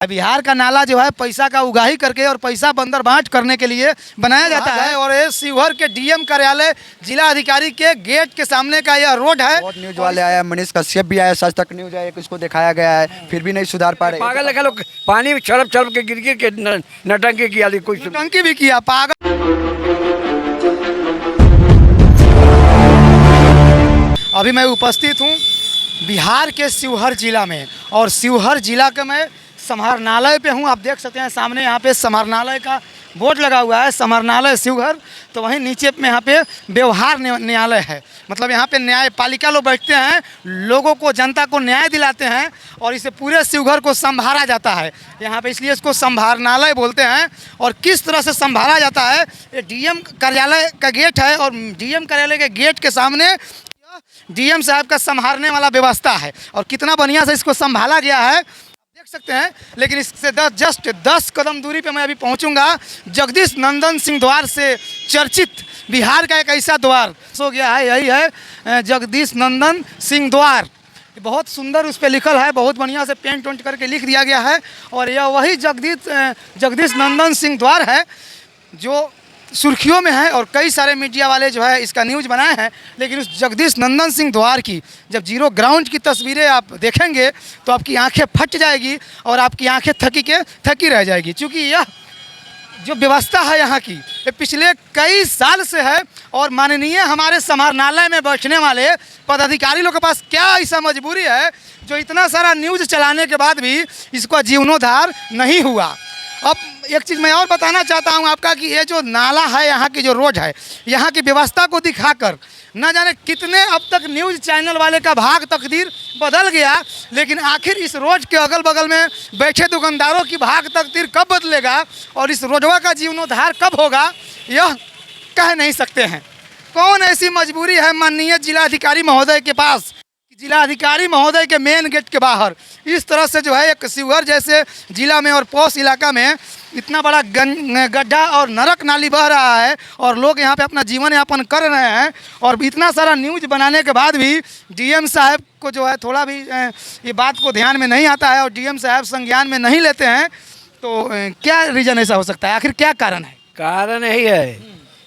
बिहार का नाला जो है पैसा का उगाही करके और पैसा बंदर बांट करने के लिए बनाया जाता है। और ये शिवहर के डीएम कार्यालय जिला अधिकारी के गेट के सामने का यह रोड है। बहुत न्यूज वाले आया, मनीष कश्यप भी आया, सच तक न्यूज है, इसको दिखाया गया है, फिर भी नहीं सुधार पा रहे। पागल लगा लोग पानी में छड़प छड़प के गिर गिर के नटंकी किया, कोई टंकी भी किया पागल। अभी मैं उपस्थित हूँ बिहार के शिवहर जिला में, और शिवहर जिला के मैं समाहरणालय पे हूँ। आप देख सकते हैं सामने यहाँ पे समाहरणालय का बोर्ड लगा हुआ है, समाहरणालय शिवहर। तो वहीं नीचे में यहाँ पे व्यवहार न्यायालय है, मतलब यहाँ पे न्यायपालिका लोग बैठते हैं, लोगों को, जनता को न्याय दिलाते हैं और इसे पूरे शिवहर को संभाला जाता है यहाँ पे, इसलिए इसको समाहरणालय बोलते हैं। और किस तरह से संभाला जाता है, ये डीएम कार्यालय का गेट है और डीएम कार्यालय के गेट के सामने डीएम साहब का संभालने वाला व्यवस्था है और कितना बढ़िया से इसको संभाला गया है देख सकते हैं। लेकिन इससे जस्ट 10 कदम दूरी पे मैं अभी पहुंचूंगा जगदीश नंदन सिंह द्वार से चर्चित बिहार का एक ऐसा द्वार हो गया है, यही है जगदीश नंदन सिंह द्वार। बहुत सुंदर उस पर लिखल है, बहुत बढ़िया से पेंट वेंट करके लिख दिया गया है। और यह वही जगदीश नंदन सिंह द्वार है जो सुर्खियों में है और कई सारे मीडिया वाले जो है इसका न्यूज़ बनाए हैं। लेकिन उस जगदीश नंदन सिंह द्वार की जब जीरो ग्राउंड की तस्वीरें आप देखेंगे तो आपकी आंखें फट जाएगी और आपकी आंखें थकी रह जाएगी, क्योंकि यह जो व्यवस्था है यहाँ की ये पिछले कई साल से है। और माननीय हमारे समाहरणालय में बैठने वाले पदाधिकारी लोग के पास क्या ऐसा मजबूरी है जो इतना सारा न्यूज़ चलाने के बाद भी इसका जीर्णोद्धार नहीं हुआ। अब एक चीज़ मैं और बताना चाहता हूं आपका कि ये जो नाला है, यहाँ की जो रोड है, यहाँ की व्यवस्था को दिखाकर न जाने कितने अब तक न्यूज़ चैनल वाले का भाग तकदीर बदल गया। लेकिन आखिर इस रोड के अगल बगल में बैठे दुकानदारों की भाग तकदीर कब बदलेगा और इस रोडवा का जीर्णोद्धार कब होगा, यह कह नहीं सकते हैं। कौन ऐसी मजबूरी है माननीय जिलाधिकारी महोदय के पास, जिलाधिकारी महोदय के मेन गेट के बाहर इस तरह से जो है एक शिवहर जैसे जिला में और पौष इलाका में इतना बड़ा गड्ढा और नरक नाली बह रहा है और लोग यहाँ पे अपना जीवन यापन कर रहे हैं। और इतना सारा न्यूज़ बनाने के बाद भी डीएम साहब को जो है थोड़ा भी ये बात को ध्यान में नहीं आता है और डीएम साहब संज्ञान में नहीं लेते हैं। तो क्या रीज़न ऐसा हो सकता है, आखिर क्या कारण है? कारण यही है,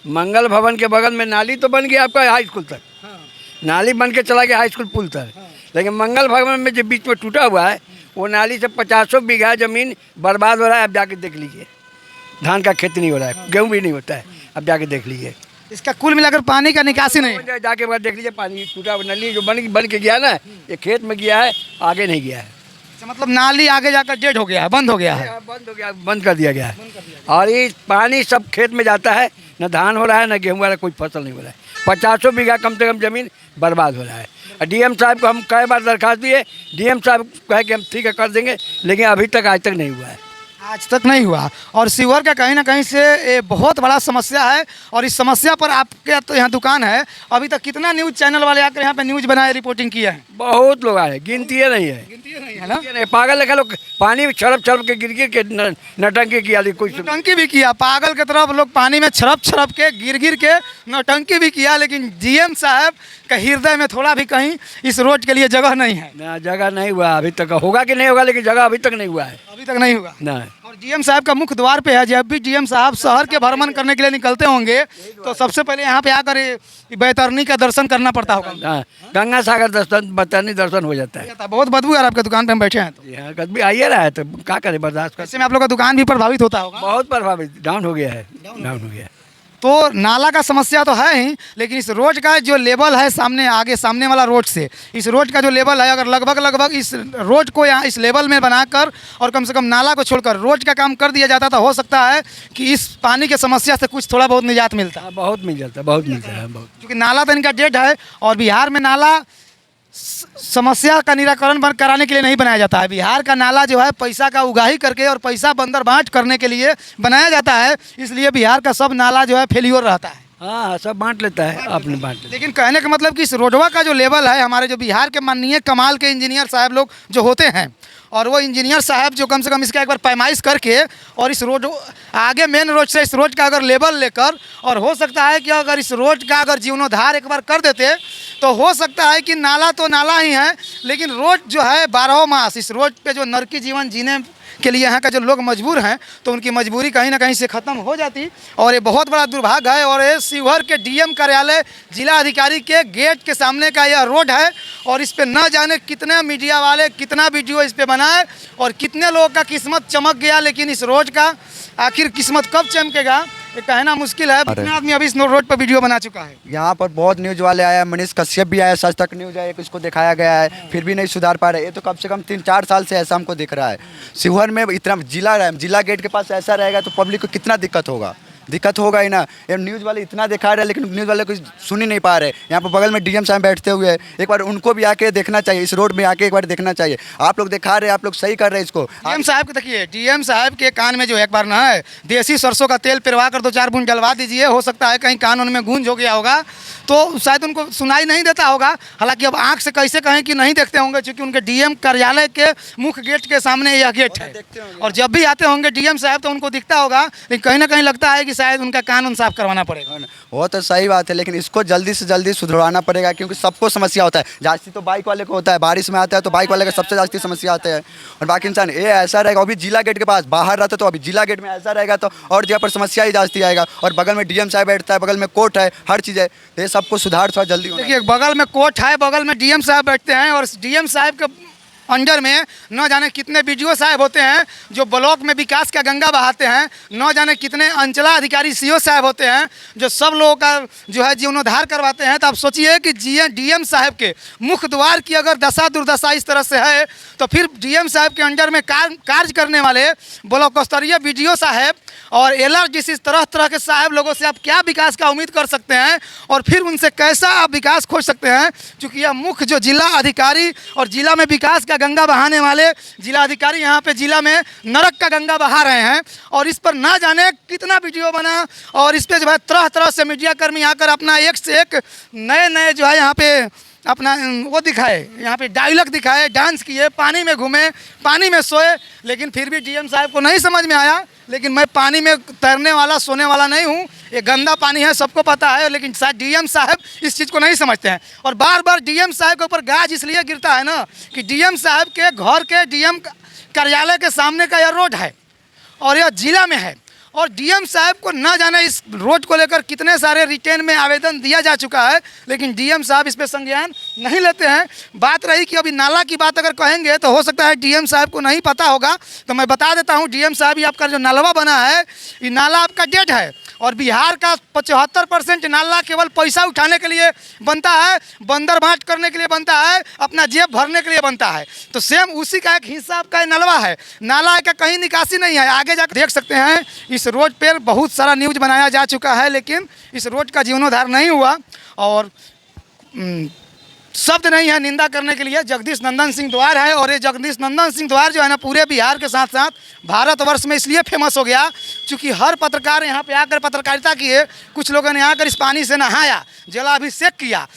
मंगल भवन के बगल में नाली तो बन गया आपका हाई स्कूल तक, नाली बन के चला गया हाई स्कूल पुल तक, लेकिन मंगल भवन में जो बीच में टूटा हुआ है वो नाली से 50 बीघा ज़मीन बर्बाद हो रहा है। अब जाके देख लीजिए, धान का खेती नहीं हो रहा है, गेहूँ भी नहीं होता है, अब जाके देख लीजिए। इसका कुल मिलाकर पानी का निकासी नहीं, जाके बाद देख लीजिए, पानी टूटा नली जो बन के गया ना, ये खेत में गया है, आगे नहीं गया है। मतलब नाली आगे जाकर डेड हो गया है, बंद हो गया है, बंद कर दिया गया है। और ये पानी सब खेत में जाता है, न धान हो रहा है न गेहूँ वाला कोई फसल नहीं हो रहा है। 50 बीघा कम से कम ज़मीन बर्बाद हो रहा है। डीएम साहब को हम कई बार दरखास्त दिए, डीएम साहब कहे कि हम ठीक है कर देंगे, लेकिन अभी तक आज तक नहीं हुआ है, आज तक नहीं हुआ। और शिवहर का कहीं ना कहीं से ये बहुत बड़ा समस्या है। और इस समस्या पर आपके तो यहाँ दुकान है, अभी तक कितना न्यूज़ चैनल वाले आकर यहाँ पे न्यूज़ बनाए, रिपोर्टिंग किया है? बहुत लोग आए, गिनती है नहीं है, नहीं, पागल लगा लोग पानी में छड़प छड़प के गिर गिर के नटंकी किया, कोई नौटंकी भी किया, पागल की तरफ लोग पानी में छड़प के गिर के नौटंकी भी किया। लेकिन डीएम साहब का हृदय में थोड़ा भी कहीं इस रोड के लिए जगह नहीं है, जगह नहीं हुआ अभी तक, होगा कि नहीं होगा, लेकिन जगह अभी तक नहीं हुआ है, अभी तक नहीं हुआ। नहीं। और डीएम साहब का मुख्य द्वार पे है, जब भी डीएम साहब शहर के भ्रमण करने के लिए निकलते होंगे तो सबसे पहले यहाँ पे आकर बैतरनी का दर्शन करना पड़ता होगा। गंगा सागर दर्शन, बैतरनी दर्शन हो जाता है। बहुत बदबू यार आपके दुकान पे हम बैठे हैं तो यहाँ कभी आइए रहा है तो क्या करें, बर्दाश्त कर। ऐसे में आप लोग का दुकान भी प्रभावित होता होगा? बहुत प्रभावित, डाउन हो गया है, डाउन हो गया। तो नाला का समस्या तो है ही, लेकिन इस रोड का जो लेवल है सामने वाला रोड से इस रोड का जो लेवल है, अगर लगभग इस रोड को यहाँ इस लेवल में बनाकर और कम से कम नाला को छोड़कर रोड का काम कर दिया जाता तो हो सकता है कि इस पानी की समस्या से कुछ थोड़ा बहुत निजात मिलता है। बहुत मिल जाता है, बहुत मिलता है, बहुत, क्योंकि नाला तो इनका डेड है और बिहार में नाला समस्या का निराकरण कराने के लिए नहीं बनाया जाता है। बिहार का नाला जो है पैसा का उगाही करके और पैसा बंदर बांट करने के लिए बनाया जाता है, इसलिए बिहार का सब नाला जो है फेल्योर रहता है। हाँ, सब बांट लेता है, आपने बांट लेता। लेकिन कहने का मतलब कि इस रोडवा का जो लेवल है, हमारे जो बिहार के माननीय कमाल के इंजीनियर साहब लोग जो होते हैं, और वो इंजीनियर साहब जो कम से कम इसका एक बार पैमाइश करके और इस रोड आगे मेन रोड से इस रोड का अगर लेवल लेकर, और हो सकता है कि अगर इस रोड का अगर जीर्णोद्धार एक बार कर देते तो हो सकता है कि नाला तो नाला ही है, लेकिन रोड जो है 12 मास इस रोड पे जो नरकी जीवन जीने के लिए यहाँ का जो लोग मजबूर हैं तो उनकी मजबूरी कहीं ना कहीं से ख़त्म हो जाती। और ये बहुत बड़ा दुर्भाग्य है। और ये शिवहर के डीएम कार्यालय जिला अधिकारी के गेट के सामने का यह रोड है और इस पे न जाने कितने मीडिया वाले कितना वीडियो इस पे बनाए और कितने लोगों का किस्मत चमक गया, लेकिन इस रोड का आखिर किस्मत कब चमकेगा ये कहना मुश्किल है। कितने आदमी अभी इस रोड पर वीडियो बना चुका है। यहाँ पर बहुत न्यूज वाले आए हैं, मनीष कश्यप भी आया, सच तक न्यूज है, एक इसको दिखाया गया है, फिर भी नहीं सुधार पा रहे। ये तो कम से कम 3-4 साल से ऐसा हमको दिख रहा है। शिवहर में इतना जिला गेट के पास ऐसा रहेगा तो पब्लिक को कितना दिक्कत होगा ही ना। ये न्यूज़ वाले इतना दिखा रहे हैं लेकिन न्यूज़ वाले कुछ सुन ही नहीं पा रहे। यहाँ पर बगल में डीएम साहब बैठते हुए हैं, एक बार उनको भी आके देखना चाहिए, इस रोड में आके एक बार देखना चाहिए। आप लोग दिखा रहे हैं, आप लोग सही कर रहे हैं इसको। डीएम साहब को देखिए, डीएम साहब के कान में जो एक बार ना है देसी सरसों का तेल पिरवा कर 2-4 बूंद डलवा दीजिए। हो सकता है कहीं कान उनमें गूंज हो गया होगा तो शायद उनको सुनाई नहीं देता होगा। हालांकि अब आंख से कैसे कहें कि नहीं देखते होंगे, क्योंकि उनके डीएम कार्यालय के मुख्य गेट के सामने यह गेट है और जब भी आते होंगे डीएम साहब तो उनको दिखता होगा, लेकिन कहीं ना कहीं लगता है कि शायद उनका कान साफ करवाना पड़ेगा। वो तो सही बात है, लेकिन इसको जल्दी से जल्दी सुधरवाना पड़ेगा क्योंकि सबको समस्या होता है। जास्ती तो बाइक वाले को होता है, बारिश में आता है तो बाइक वाले का सबसे जास्ती समस्या आते हैं। और बाकी इंसान ये ऐसा रहेगा, अभी जिला गेट के पास बाहर रहता तो अभी जिला गेट में ऐसा रहेगा तो और जगह पर समस्या ही जास्ती आएगा। और बगल में डीएम साहब बैठता है, बगल में कोर्ट है, हर चीज़ है, तो ये सबको सुधार थोड़ा जल्दी होना। देखिए बगल में कोर्ट है, बगल में डीएम साहब बैठते हैं और डीएम साहब के अंडर में न जाने कितने बीडीओ साहब होते हैं जो ब्लॉक में विकास का गंगा बहाते हैं, न जाने कितने अंचला अधिकारी सीओ साहब होते हैं जो सब लोगों का जो है जीवनोद्धार करवाते हैं। तो आप सोचिए कि डीएम साहब के मुख्य द्वार की अगर दशा दुर्दशा इस तरह से है तो फिर डीएम साहब के अंडर में कार्य करने वाले ब्लॉक स्तरीय बीडीओ साहब और एलआरडीसी तरह तरह के साहब लोगों से आप क्या विकास का उम्मीद कर सकते हैं और फिर उनसे कैसा आप विकास खोज सकते हैं। क्योंकि यह मुख्य जो जिला अधिकारी और जिला में विकास का गंगा बहाने वाले जिला अधिकारी यहाँ पे जिला में नरक का गंगा बहा रहे हैं और इस पर ना जाने कितना वीडियो बना और इस पर जो है तरह तरह से मीडिया कर्मी आकर अपना एक से एक नए जो है यहाँ पे अपना वो दिखाए, यहाँ पे डायलॉग दिखाए, डांस किए, पानी में घूमे, पानी में सोए, लेकिन फिर भी डीएम साहब को नहीं समझ में आया। लेकिन मैं पानी में तैरने वाला सोने वाला नहीं हूँ, ये गंदा पानी है सबको पता है, लेकिन शायद डीएम साहब इस चीज़ को नहीं समझते हैं। और बार बार डीएम साहब के ऊपर गाज इसलिए गिरता है ना कि डीएम साहब के घर के डीएम कार्यालय के सामने का यह रोड है और यह जिला में है और डीएम साहब को ना जाने इस रोड को लेकर कितने सारे रिटेन में आवेदन दिया जा चुका है, लेकिन डीएम साहब इस पर संज्ञान नहीं लेते हैं। बात रही कि अभी नाला की बात अगर कहेंगे तो हो सकता है डीएम साहब को नहीं पता होगा, तो मैं बता देता हूं डीएम साहब, ये आपका जो नालवा बना है ये नाला आपका डेड है और बिहार का 75% नाला केवल पैसा उठाने के लिए बनता है, बंदर बांट करने के लिए बनता है, अपना जेब भरने के लिए बनता है। तो सेम उसी का एक हिस्सा आपका नलवा है, नाला का कहीं निकासी नहीं है। आगे जाकर देख सकते हैं इस रोड पर बहुत सारा न्यूज़ बनाया जा चुका है, लेकिन इस रोड का जीर्णोद्धार नहीं हुआ और शब्द नहीं है निंदा करने के लिए। जगदीश नंदन सिंह द्वार है और ये जगदीश नंदन सिंह द्वार जो है ना पूरे बिहार के साथ साथ भारतवर्ष में इसलिए फेमस हो गया क्योंकि हर पत्रकार यहाँ पे आकर पत्रकारिता किए, कुछ लोगों ने आकर इस पानी से नहाया, जलाभिषेक किया।